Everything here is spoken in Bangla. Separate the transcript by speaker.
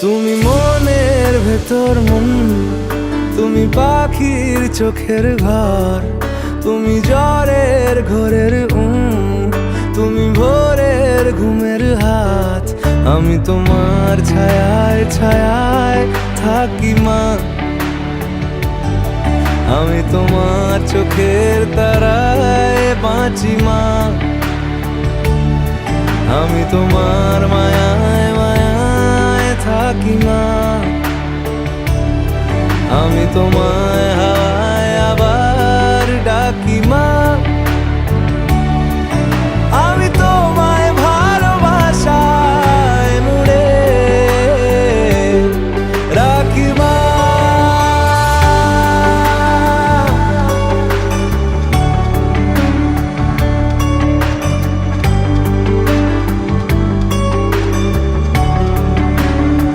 Speaker 1: তুমি মনের ভেতর মন, তুমি পাখির চোখের ঘর, তুমি জ্বরের ঘোরের তুমি ভোরের ঘুমের হাত। আমি তোমার ছায়ায় ছায়ায় থাকি মা, আমি তোমার চোখের তারায় বাঁচি মা, আমি তোমার মায়ায় মায়ায় থাকি মা, আমি তোমায়